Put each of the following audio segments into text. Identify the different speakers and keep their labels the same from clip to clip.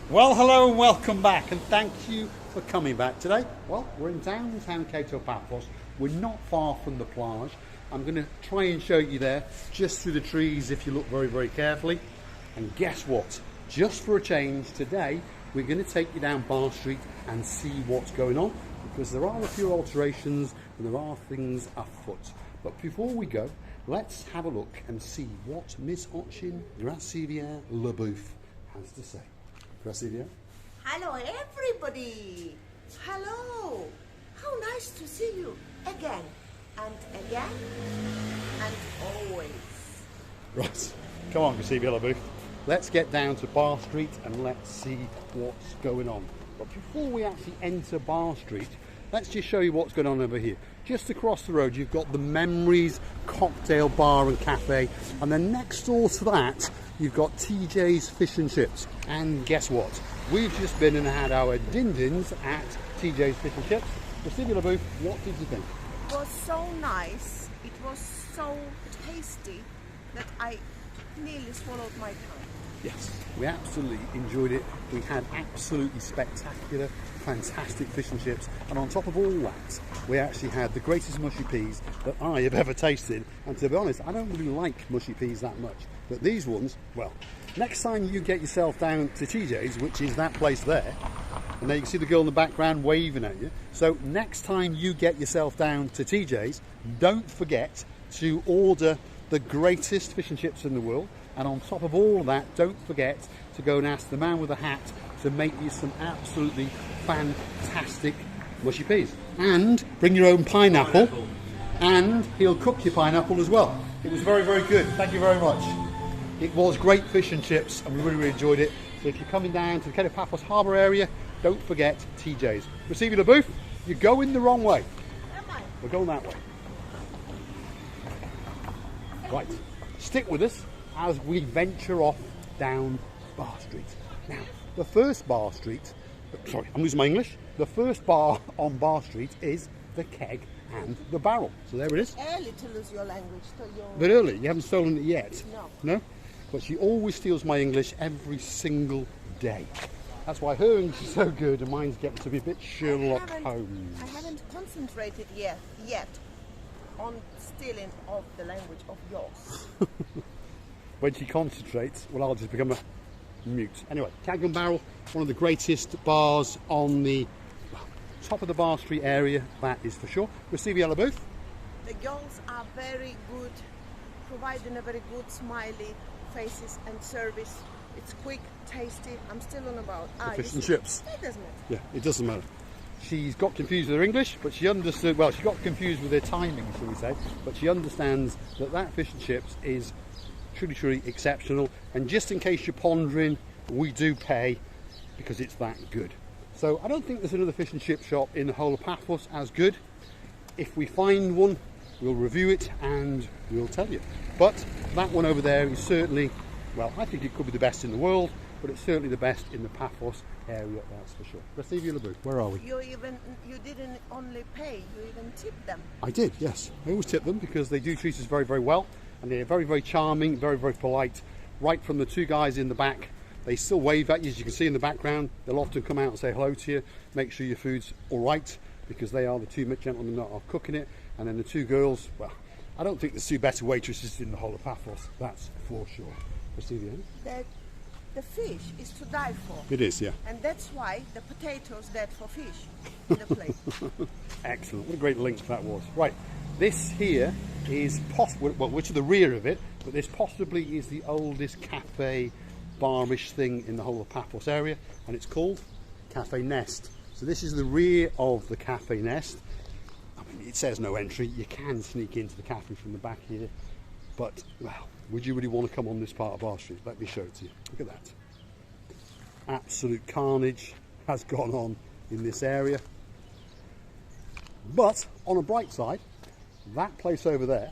Speaker 1: Well, hello and welcome back, and thank you for coming back today. Well, we're in downtown Kato Paphos. We're not far from the plage. I'm going to try and show you there, just through the trees if you look very, very carefully. And guess what? Just for a change, today we're going to take you down Bar Street and see what's going on, because there are a few alterations and there are things afoot. But before we go, let's have a look and see what Miss Aokion Leboeuf has to say. Gracilia.
Speaker 2: Hello everybody! Hello! How nice to see you again and again and always.
Speaker 1: Right, come on Gracilia Leboeuf. Let's get down to Bar Street and let's see what's going on. But before we actually enter Bar Street, let's just show you what's going on over here. Just across the road you've got the Memories Cocktail Bar and Cafe, and then next door to that you've got TJs Fish and Chips. And guess what? We've just been and had our din-dins at TJs Fish and Chips. Gracilia Leboeuf, what did you think?
Speaker 2: It was so nice, it was so tasty that I nearly swallowed my tongue.
Speaker 1: Yes, we absolutely enjoyed it. We had absolutely spectacular, fantastic fish and chips, and on top of all that, we actually had the greatest mushy peas that I have ever tasted. And to be honest, I don't really like mushy peas that much, but these ones, well, next time you get yourself down to TJ's, which is that place there, and there you can see the girl in the background waving at you. So next time you get yourself down to TJ's, don't forget to order the greatest fish and chips in the world. And on top of all of that, don't forget to go and ask the man with the hat to make you some absolutely fantastic mushy peas. And bring your own pineapple, and he'll cook your pineapple as well. It was very, very good. Thank you very much. It was great fish and chips, and we really, really enjoyed it. So if you're coming down to the Kato Paphos Harbour area, don't forget TJ's. Gracilia Leboeuf, you're going the wrong way.
Speaker 2: Am I?
Speaker 1: We're going that way. Right, stick with us as we venture off down Bar Street. Now, the first Bar Street, sorry, I'm losing my English. The first bar on Bar Street is the Keg and the Barrel. So there it is.
Speaker 2: Early to lose your language.
Speaker 1: But early, you haven't stolen it yet?
Speaker 2: No.
Speaker 1: No? But she always steals my English every single day. That's why her English is so good and mine's getting to be a bit Sherlock Holmes.
Speaker 2: I haven't concentrated yet on stealing of the language of yours.
Speaker 1: When she concentrates, well, I'll just become a mute. Anyway, Keg and Barrel, one of the greatest bars on the top of the Bar Street area, that is for sure. Gracilia Leboeuf.
Speaker 2: The girls are very good, providing a very good smiley faces and service. It's quick, tasty. I'm still on about
Speaker 1: Fish and chips.
Speaker 2: It doesn't matter.
Speaker 1: Yeah, it doesn't matter. She's got confused with her English, but she understood, well, she got confused with her timing, shall we say, but she understands that that fish and chips is truly, truly exceptional. And just in case you're pondering, we do pay because it's that good. So I don't think there's another fish and chip shop in the whole of Paphos as good. If we find one, we'll review it and we'll tell you. But that one over there is certainly, well, I think it could be the best in the world, but it's certainly the best in the Paphos area, that's for sure. Gracilia Leboeuf, where are we?
Speaker 2: You didn't only pay, you even tipped them.
Speaker 1: I did, yes. I always tip them because they do treat us very, very well. And they're very, very charming, very, very polite. Right from the two guys in the back, they still wave at you, as you can see in the background. They'll often come out and say hello to you, make sure your food's all right, because they are the two gentlemen that are cooking it. And then the two girls, well, I don't think there's two better waitresses in the whole of Paphos, that's for sure. Gracilia?
Speaker 2: The fish is to die for.
Speaker 1: It is, yeah.
Speaker 2: And that's why the potatoes dead for fish in the plate.
Speaker 1: Excellent, what a great link that was. Right, this here is possibly, well, we're to the rear of it, but this possibly is the oldest cafe barish thing in the whole of Paphos area, and it's called Cafe Nest. So this is the rear of the Cafe Nest. I mean, it says no entry. You can sneak into the cafe from the back here, but well, would you really want to come on this part of Bar Street? Let me show it to you. Look at that. Absolute carnage has gone on in this area. But on a bright side, that place over there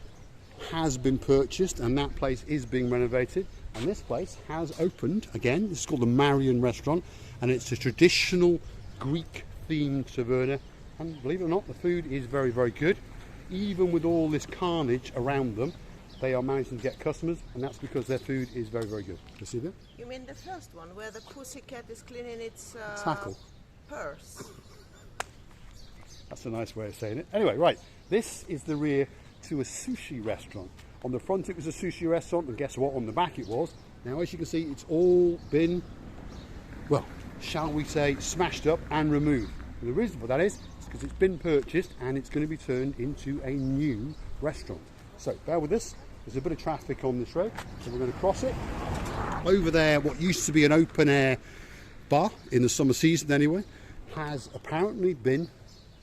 Speaker 1: has been purchased and that place is being renovated, and this place has opened again. This is called the Marion Restaurant, and it's a traditional Greek themed taverna, and believe it or not, the food is very, very good. Even with all this carnage around them, they are managing to get customers, and that's because their food is very, very good. You see that?
Speaker 2: You mean the first one, where the pussycat is cleaning its
Speaker 1: tackle
Speaker 2: purse?
Speaker 1: That's a nice way of saying it. Anyway, right, this is the rear to a sushi restaurant. On the front it was a sushi restaurant, and guess what, on the back it was. Now as you can see, it's all been, well, shall we say, smashed up and removed. And the reason for that is because it's been purchased and it's going to be turned into a new restaurant. So bear with us, there's a bit of traffic on this road, so we're going to cross it. Over there, what used to be an open air bar in the summer season anyway, has apparently been,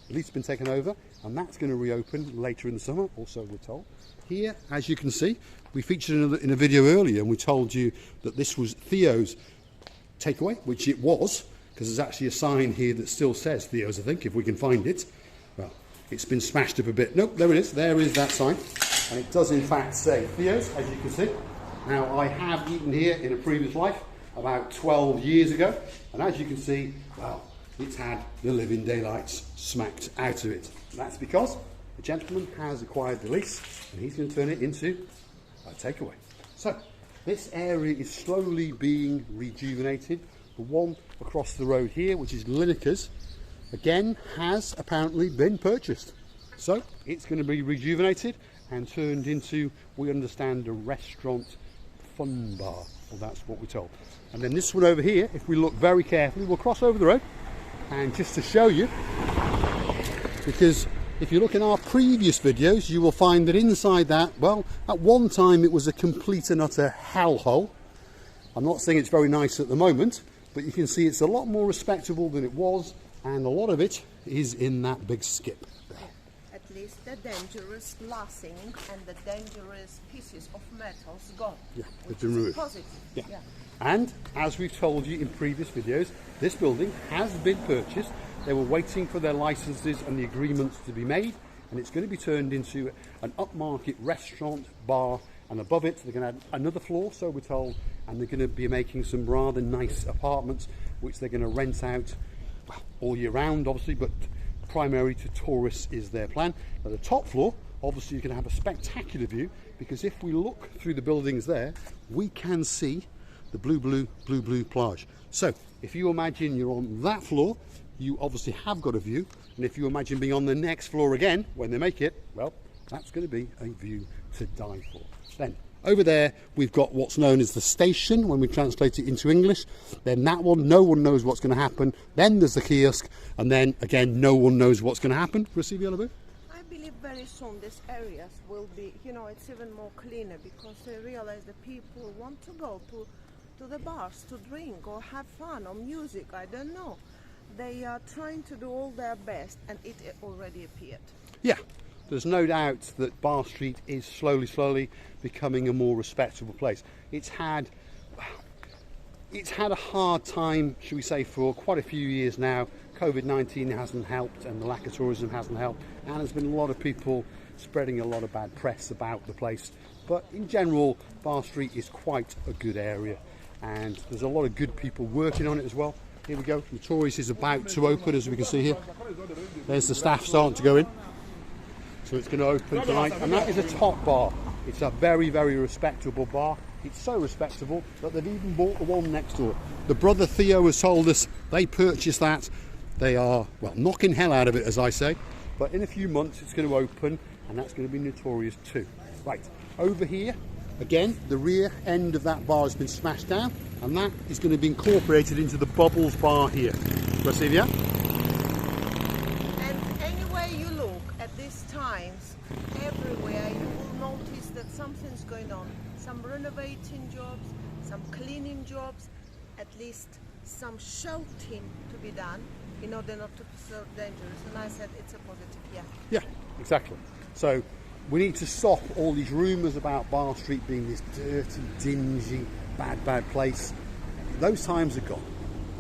Speaker 1: at least been taken over, and that's going to reopen later in the summer, also we're told. Here, as you can see, we featured in a video earlier and we told you that this was Theos takeaway, which it was, because there's actually a sign here that still says Theos, I think, if we can find it. Well, it's been smashed up a bit. Nope, there it is. There is that sign. And it does in fact say Theos, as you can see. Now, I have eaten here in a previous life about 12 years ago. And as you can see, well, it's had the living daylights smacked out of it. And that's because the gentleman has acquired the lease and he's going to turn it into a takeaway. So, this area is slowly being rejuvenated. The one across the road here, which is Lineker's, again has apparently been purchased. So it's going to be rejuvenated and turned into, we understand, a restaurant fun bar. Well, that's what we're told. And then this one over here, if we look very carefully, we'll cross over the road. And just to show you, because if you look in our previous videos, you will find that inside that, well, at one time it was a complete and utter hellhole. I'm not saying it's very nice at the moment, but you can see it's a lot more respectable than it was, and a lot of it is in that big skip there.
Speaker 2: At least the dangerous glassing and the dangerous pieces of metals gone.
Speaker 1: Yeah,
Speaker 2: which
Speaker 1: they've been removed.
Speaker 2: Positive.
Speaker 1: Yeah. And as we've told you in previous videos, this building has been purchased. They were waiting for their licenses and the agreements to be made, and it's going to be turned into an upmarket restaurant, bar, and above it they're going to add another floor, so we're told, and they're going to be making some rather nice apartments which they're going to rent out, well, all year round obviously, but primary to tourists is their plan. Now the top floor, obviously, you're going to have a spectacular view, because if we look through the buildings there, we can see the blue plage. So if you imagine you're on that floor, you obviously have got a view, and if you imagine being on the next floor again when they make it, well, that's going to be a view to die for. Then over there we've got what's known as the station when we translate it into English. Then that one, no one knows what's going to happen. Then there's the kiosk, and then again no one knows what's going to happen. Receive yellow bit?
Speaker 2: I believe very soon these areas will be, you know, it's even more cleaner, because they realize that people want to go to the bars to drink or have fun or music, I don't know. They are trying to do all their best, and it already appeared.
Speaker 1: Yeah, there's no doubt that Bar Street is slowly becoming a more respectable place. It's had a hard time, should we say, for quite a few years now. COVID-19 hasn't helped, and the lack of tourism hasn't helped, and there's been a lot of people spreading a lot of bad press about the place. But in general, Bar Street is quite a good area, and there's a lot of good people working on it as well. Here we go, Notorious is about to open, as we can see here. There's the staff starting to go in. So it's going to open tonight, and that is a top bar. It's a very respectable bar. It's so respectable that they've even bought the one next door. The brother Theo has told us they purchased that. They are, well, knocking hell out of it, as I say. But in a few months it's going to open, and that's going to be Notorious too. Right, over here, again, the rear end of that bar has been smashed down, and that is going to be incorporated into the Bubbles bar here. Rasivia?
Speaker 2: And anywhere you look at these times, everywhere you will notice that something's going on. Some renovating jobs, some cleaning jobs, at least some sheltering to be done in order not to be so dangerous. And I said it's a positive, yeah. Yeah,
Speaker 1: exactly. So we need to stop all these rumours about Bar Street being this dirty, dingy, bad place. Those times are gone,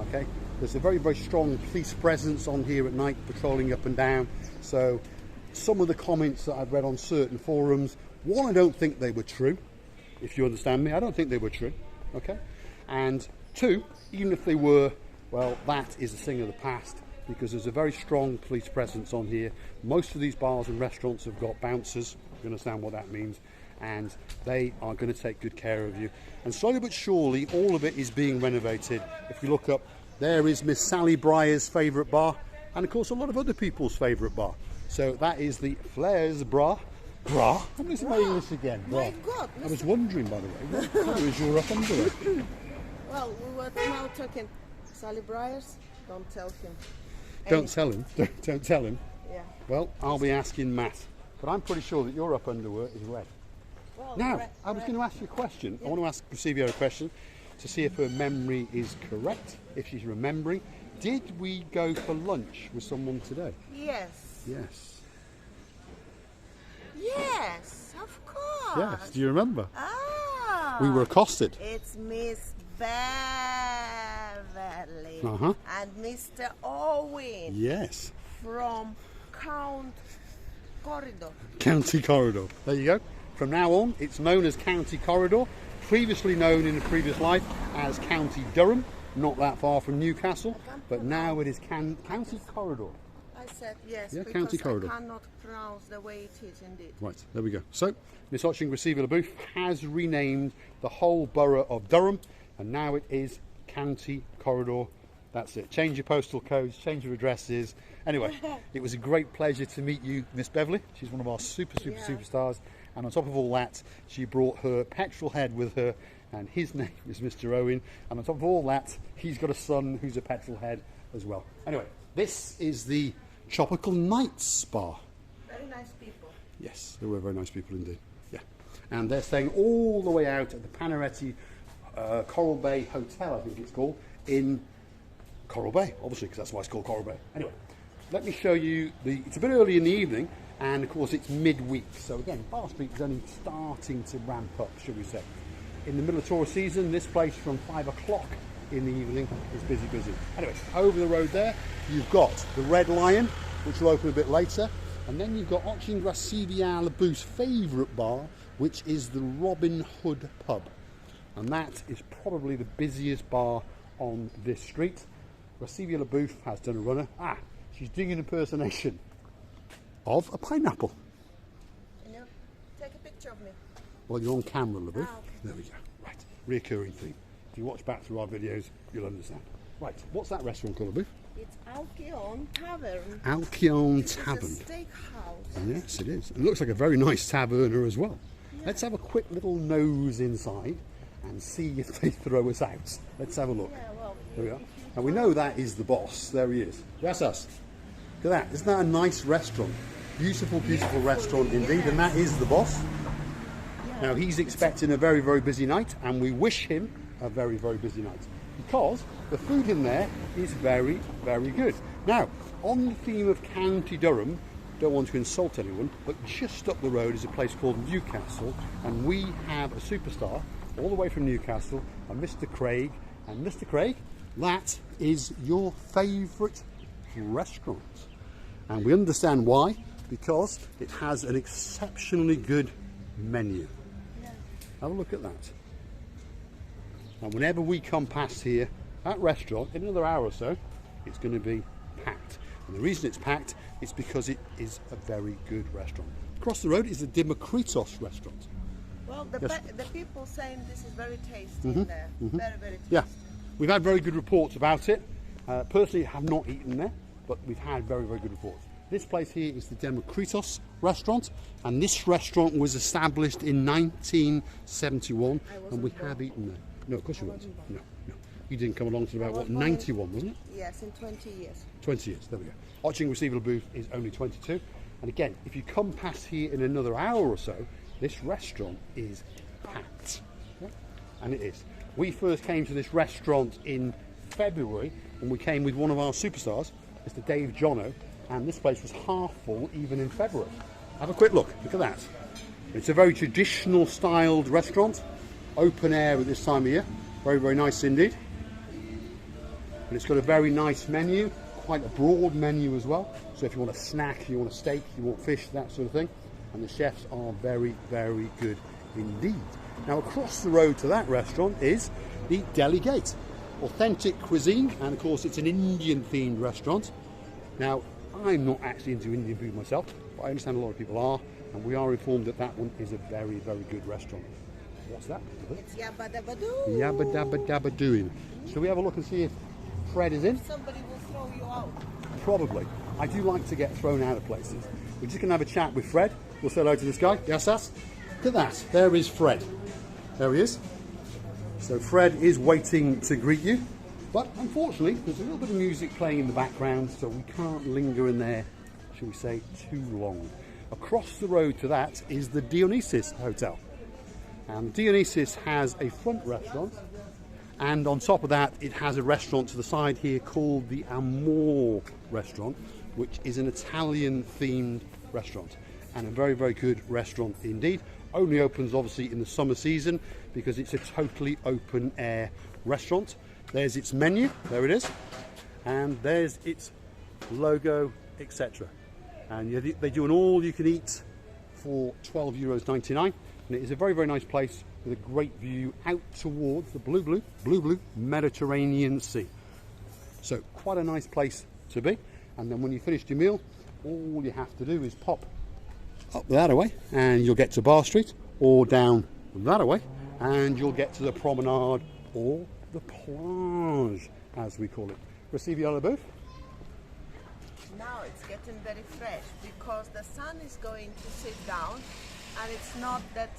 Speaker 1: okay? There's a very strong police presence on here at night, patrolling up and down. So some of the comments that I've read on certain forums, one, I don't think they were true, if you understand me. I don't think they were true, okay? And two, even if they were, well, that is a thing of the past, because there's a very strong police presence on here. Most of these bars and restaurants have got bouncers, you understand what that means, and they are going to take good care of you. And slowly but surely, all of it is being renovated. If you look up, there is Miss Sally Breyer's favourite bar, and of course a lot of other people's favourite bar. So that is the Flair's Bra. I'm missing my English again.
Speaker 2: My God.
Speaker 1: I was wondering, by the way, what was your up underwear?
Speaker 2: Well, we were now talking Sally Breyer's. Don't tell him.
Speaker 1: Don't tell him. Don't tell him.
Speaker 2: Yeah.
Speaker 1: Well, I'll be asking Matt, but I'm pretty sure that your up underwear is red.
Speaker 2: Well,
Speaker 1: Now,
Speaker 2: red,
Speaker 1: I was going to ask you a question. I want to ask Silvia a question to see if her memory is correct, if she's remembering. Did we go for lunch with someone today?
Speaker 2: Yes.
Speaker 1: Yes.
Speaker 2: Yes, of course.
Speaker 1: Yes. Do you remember?
Speaker 2: Ah.
Speaker 1: We were accosted.
Speaker 2: It's Miss Beverly
Speaker 1: Uh-huh.
Speaker 2: and Mr. Owen
Speaker 1: Yes.
Speaker 2: from Count Corridor.
Speaker 1: County Corridor. There you go. From now on, it's known as County Corridor, previously known in a previous life as County Durham, not that far from Newcastle, but now it is County Corridor.
Speaker 2: I said yes,
Speaker 1: Yeah,
Speaker 2: because
Speaker 1: County Corridor.
Speaker 2: I cannot pronounce the way it is indeed.
Speaker 1: Right, there we go. So, Miss Hotching Receiver LaBouffe has renamed the whole borough of Durham, and now it is County Corridor. That's it. Change your postal codes, change your addresses. Anyway, it was a great pleasure to meet you, Miss Beverly. She's one of our superstars. And on top of all that, she brought her petrol head with her, and his name is Mr. Owen. And on top of all that, he's got a son who's a petrol head as well. Anyway, this is the Tropical Nights Bar.
Speaker 2: Very nice people.
Speaker 1: Yes, they were very nice people indeed. Yeah, and they're staying all the way out at the Panaretti Coral Bay Hotel, I think it's called, in Coral Bay, obviously, because that's why it's called Coral Bay. Anyway, let me show you it's a bit early in the evening, and of course it's midweek. So again, Bar Street is only starting to ramp up, should we say. In the middle of tourist season, this place from 5 o'clock in the evening is busy. Anyway, over the road there, you've got the Red Lion, which will open a bit later, and then you've got Hotching Silvia LaBouffe's favourite bar, which is the Robin Hood Pub, and that is probably the busiest bar on this street. Silvia LaBouffe has done a runner. She's doing an impersonation of a pineapple.
Speaker 2: Can you take a picture of me?
Speaker 1: Well, you're on camera, LaBouffe.
Speaker 2: Okay.
Speaker 1: There we go. Right, reoccurring theme. If you watch back through our videos, you'll understand. Right, what's that restaurant called, LaBouffe?
Speaker 2: It's Aokion Tavern.
Speaker 1: Aokion
Speaker 2: It's
Speaker 1: Tavern.
Speaker 2: a steakhouse.
Speaker 1: Yes, it is. It looks like a very nice taverner as well. Yeah. Let's have a quick little nose inside and see if they throw us out. Let's have a look.
Speaker 2: Yeah, well,
Speaker 1: There we are. And we know that is the boss. There he is. That's us. Look at that. Isn't that a nice restaurant? Beautiful restaurant indeed.
Speaker 2: Yes.
Speaker 1: And that is the boss. Now he's expecting a very, very busy night, and we wish him a very, very busy night, because the food in there is very, very good. Now, on the theme of County Durham, don't want to insult anyone, but just up the road is a place called Newcastle, and we have a superstar all the way from Newcastle, a Mr. Craig. And Mr. Craig, that is your favourite restaurant. And we understand why, because it has an exceptionally good menu.
Speaker 2: Yeah.
Speaker 1: Have a look at that. And whenever we come past here, that restaurant, in another hour or so, it's going to be packed. And the reason it's packed is because it is a very good restaurant. Across the road is the Democritus restaurant.
Speaker 2: Well, the people saying this is very tasty
Speaker 1: Mm-hmm.
Speaker 2: in there. Very, very tasty.
Speaker 1: Yeah, we've had very good reports about it. Personally, I have not eaten there, but we've had very, very good reports. This place here is the Democritus restaurant, and this restaurant was established in 1971, and we have eaten there. No, of course you weren't. No. You didn't come along to about, what, 91, wasn't it?
Speaker 2: Yes, in 20 years.
Speaker 1: 20 years, there we go. Hotching Receiver LaBouffe is only 22. And again, if you come past here in another hour or so, this restaurant is packed. Yeah? And it is. We first came to this restaurant in February, when we came with one of our superstars, Mr. Davejono, and this place was half full even in February. Have a quick look at that. It's a very traditional styled restaurant, open air at this time of year. Very, very nice indeed. And it's got a very nice menu, quite a broad menu as well. So if you want a snack, you want a steak, you want fish, that sort of thing. And the chefs are very, very good indeed. Now across the road to that restaurant is the Deli Gate. Authentic cuisine, and of course it's an Indian themed restaurant. Now I'm not actually into Indian food myself, but I understand a lot of people are. and we are informed that that one is a very, very good restaurant. What's that?
Speaker 2: It's Yabba Dabba Doo.
Speaker 1: Yabba Dabba Dabba Doing. Shall we have a look and see if Fred is in?
Speaker 2: Somebody will throw you out.
Speaker 1: Probably. I do like to get thrown out of places. We're just going to have a chat with Fred. We'll say hello to this guy. Yes, Look at that. There is Fred. There he is. So Fred is waiting to greet you. But unfortunately, there's a little bit of music playing in the background, so we can't linger in there, shall we say, too long. Across the road to that is the Dionysus Hotel. And Dionysus has a front restaurant, and on top of that it has a restaurant to the side here called the Amore restaurant, which is an Italian themed restaurant, and a very, very good restaurant indeed. Only opens obviously in the summer season because it's a totally open air restaurant. There's its menu, there it is, and there's its logo, etc. And they do an all you can eat for €12.99, and it is a very, very nice place with a great view out towards the blue Mediterranean Sea. So quite a nice place to be. And then when you finished your meal, all you have to do is pop up that way and you'll get to Bar Street, or down that way and you'll get to the promenade, or the plage as we call it. Receive your booth.
Speaker 2: Now it's getting very fresh because the sun is going to sit down and it's not that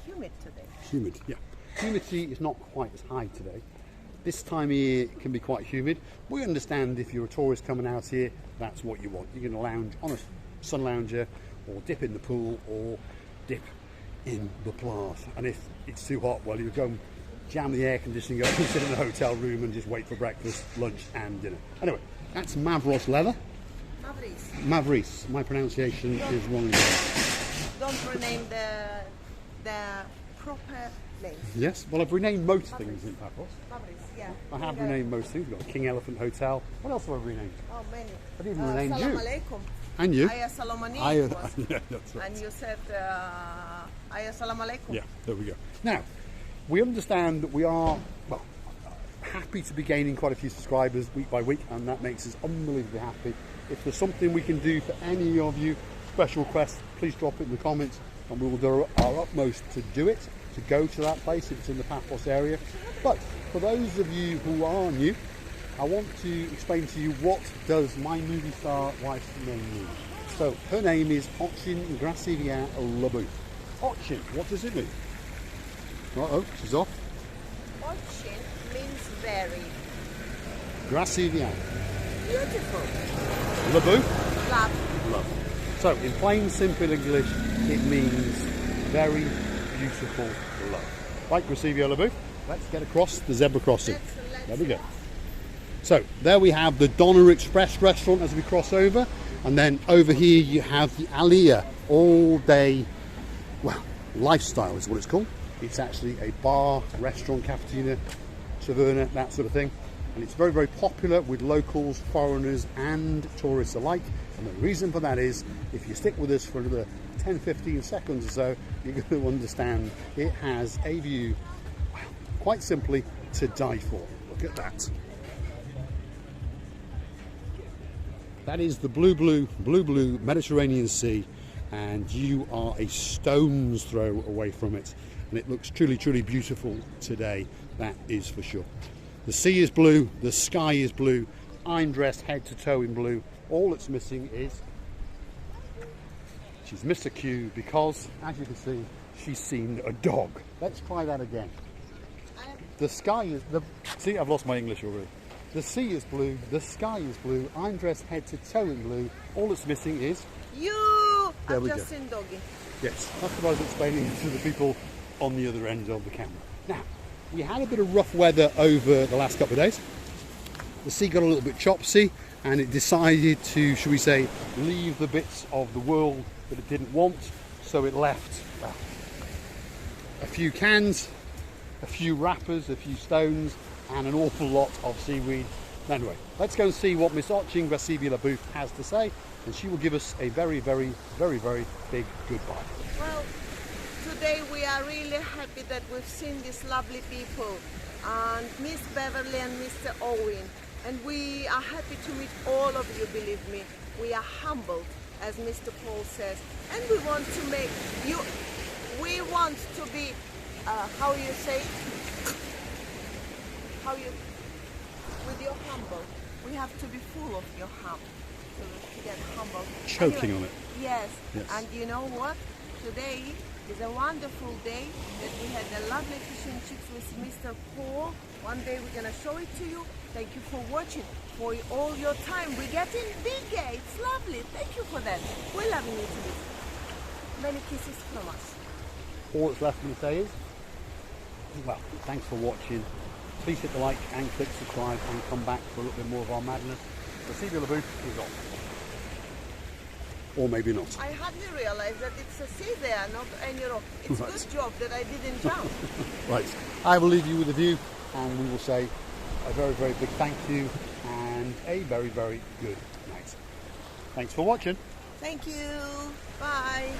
Speaker 2: humid today.
Speaker 1: Humid, yeah. Humidity is not quite as high today. This time of year it can be quite humid. We understand if you're a tourist coming out here, that's what you want. You're going to lounge on a sun lounger, or dip in the pool, or dip in the plage. And if it's too hot, well, you go and jam the air conditioning up and sit in a hotel room and just wait for breakfast, lunch and dinner. Anyway, that's Mavros Leather. Mavris. My pronunciation is wrong.
Speaker 2: Don't rename the proper name.
Speaker 1: Yes, well, I've renamed most things in Paphos.
Speaker 2: Yeah.
Speaker 1: I have renamed most things. We've got King Elephant Hotel. What else have I renamed?
Speaker 2: Oh, many.
Speaker 1: I didn't even rename you.
Speaker 2: Alaikum.
Speaker 1: And you?
Speaker 2: Aya salam alaikum.
Speaker 1: Yeah, that's right.
Speaker 2: And you said Aya salam alaikum.
Speaker 1: Yeah, there we go. Now, we understand that we are, well, happy to be gaining quite a few subscribers week by week, and that makes us unbelievably happy. If there's something we can do for any of you, special requests, please drop it in the comments, and we will do our utmost to do it, to go to that place if it's in the Paphos area. But for those of you who are new, I want to explain to you what does my movie star wife's name mean. So her name is Aokion Gracivia Labu. Aokion, what does it mean? Uh-oh, she's off.
Speaker 2: Aokion means very.
Speaker 1: Gracivia.
Speaker 2: Beautiful.
Speaker 1: Labu?
Speaker 2: Love.
Speaker 1: Love. So in plain, simple English, it means very beautiful love. Right, Gracivia Labu. Let's get across the zebra crossing. There we go. So there we have the Doner Express restaurant as we cross over, and then over here you have the Aliyah all day, well, lifestyle is what it's called. It's actually a bar, restaurant, cafeteria, taverna, that sort of thing, and it's very, very popular with locals, foreigners and tourists alike. And the reason for that is, if you stick with us for another 10-15 seconds or so, you're going to understand it has a view, well, quite simply, to die for. Look at that. That is the blue Mediterranean Sea, and you are a stone's throw away from it. And it looks truly, truly beautiful today, that is for sure. The sea is blue, the sky is blue, I'm dressed head to toe in blue. All that's missing is she's missed a cue because, as you can see, she's seen a dog. Let's try that again. The sky is, see, I've lost my English already. The sea is blue, the sky is blue, I'm dressed head to toe in blue. All that's missing is
Speaker 2: You!
Speaker 1: There
Speaker 2: I've
Speaker 1: we
Speaker 2: just
Speaker 1: go.
Speaker 2: seen doggy.
Speaker 1: yes, that's what I was explaining to the people on the other end of the camera. Now, we had a bit of rough weather over the last couple of days. The sea got a little bit chopsy, and it decided to, should we say, leave the bits of the world that it didn't want. So it left, well, a few cans, a few wrappers, a few stones, and an awful lot of seaweed. Anyway, let's go and see what Miss Aokion Gracivia Labu has to say, and she will give us a very, very, very, very big goodbye.
Speaker 2: Well, today we are really happy that we've seen these lovely people, and Miss Beverly and Mr. Owen, and we are happy to meet all of you, believe me. We are humbled as Mr. Paul says. And we want to make you, we want to be, how you say it? With your humble. We have to be full of your hum to get humble.
Speaker 1: Choking
Speaker 2: Anyway,
Speaker 1: on it.
Speaker 2: Yes.
Speaker 1: Yes.
Speaker 2: And you know what? Today is a wonderful day that we had a lovely fish and chips with Mr. Paul. One day we're gonna show it to you. Thank you for watching, for all your time. We're getting bigger. It's lovely. Thank you for that. We're loving you to this. Many kisses from us.
Speaker 1: All that's left for me to say is, well, thanks for watching. Please hit the like and click subscribe and come back for a little bit more of our madness. The Sea Booth is on. Or maybe not.
Speaker 2: I hardly realized that it's a sea there, not any rock. It's
Speaker 1: Right.
Speaker 2: a good job that I didn't jump.
Speaker 1: Right, I will leave you with a view and we will say a very, very big thank you and a very, very good night. Thanks for watching.
Speaker 2: Thank you. Bye.